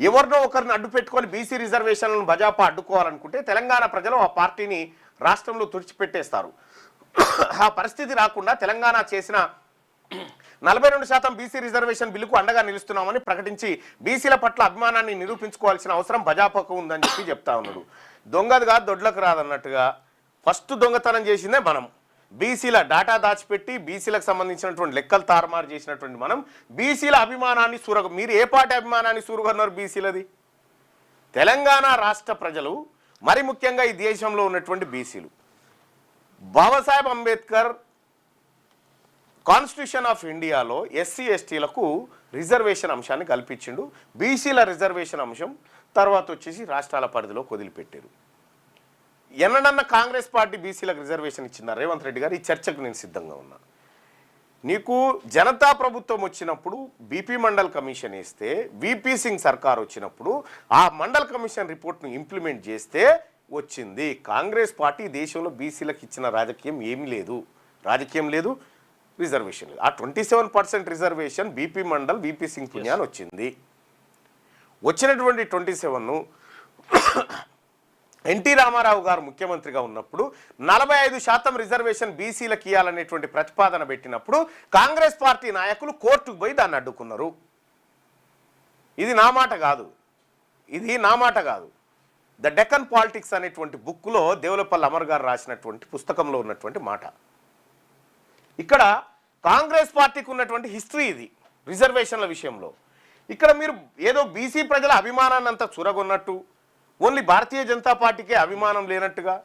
ఎవరినో ఒకరిని అడ్డు పెట్టుకొని బీసీ రిజర్వేషన్లను బజాపా అడ్డుకోవాలనుకుంటే తెలంగాణ ప్రజలు ఆ పార్టీని రాష్ట్రంలో తుడిచిపెట్టేస్తారు. ఆ పరిస్థితి రాకుండా తెలంగాణ చేసిన 42% బీసీ రిజర్వేషన్ బిల్లుకు అండగా నిలుస్తున్నామని ప్రకటించి బీసీల పట్ల అభిమానాన్ని నిరూపించుకోవాల్సిన అవసరం బజాపాకు ఉందని చెప్తా ఉన్నాడు. దొంగది కాదు దొడ్లకు రాదన్నట్టుగా ఫస్ట్ దొంగతనం చేసిందే మనం. బీసీల డాటా దాచిపెట్టి బీసీలకు సంబంధించినటువంటి లెక్కలు తారుమారు చేసినటువంటి మనం బీసీల అభిమానాన్ని మీరు ఏ పార్టీ అభిమానాన్ని సూరుగన్నారు? బీసీలది. తెలంగాణ రాష్ట్ర ప్రజలు, మరి ముఖ్యంగా ఈ దేశంలో ఉన్నటువంటి బీసీలు, బాబాసాహెబ్ అంబేద్కర్ కాన్స్టిట్యూషన్ ఆఫ్ ఇండియాలో ఎస్సీ ఎస్టీలకు రిజర్వేషన్ అంశాన్ని కల్పించిండు. బీసీల రిజర్వేషన్ అంశం తర్వాత వచ్చేసి రాష్ట్రాల పరిధిలో వదిలిపెట్టారు. ఎన్నడన్నా కాంగ్రెస్ పార్టీ బీసీలకు రిజర్వేషన్ ఇచ్చిందా? రేవంత్ రెడ్డి గారు, ఈ చర్చకు నేను సిద్ధంగా ఉన్నా. నీకు జనతా ప్రభుత్వం వచ్చినప్పుడు బీపీ మండల్ కమిషన్ వేస్తే, విపి సింగ్ సర్కార్ వచ్చినప్పుడు ఆ మండల్ కమిషన్ రిపోర్ట్ను ఇంప్లిమెంట్ చేస్తే వచ్చింది. కాంగ్రెస్ పార్టీ దేశంలో బీసీలకు ఇచ్చిన రాజకీయం ఏమీ లేదు, రిజర్వేషన్ లేదు. ఆ 27% reservation BP mandal VP Singh పుణ్యాన్ని వచ్చింది. వచ్చినటువంటి 27ను ఎన్టీ రామారావు గారు ముఖ్యమంత్రిగా ఉన్నప్పుడు 45% రిజర్వేషన్ బీసీలకు ఇవ్వాలనేటువంటి ప్రతిపాదన పెట్టినప్పుడు కాంగ్రెస్ పార్టీ నాయకులు కోర్టుకు పోయి దాన్ని అడ్డుకున్నారు. ఇది నా మాట కాదు. ద డెక్కన్ పాలిటిక్స్ అనేటువంటి బుక్లో దేవులపల్లి అమర్ గారు రాసినటువంటి పుస్తకంలో ఉన్నటువంటి మాట. ఇక్కడ కాంగ్రెస్ పార్టీకి ఉన్నటువంటి హిస్టరీ ఇది రిజర్వేషన్ల విషయంలో. ఇక్కడ మీరు ఏదో బీసీ ప్రజల అభిమానాన్ని అంతా చురగొన్నట్టు, ఓన్లీ భారతీయ జనతా పార్టీకే అభిమానం లేనట్టుగా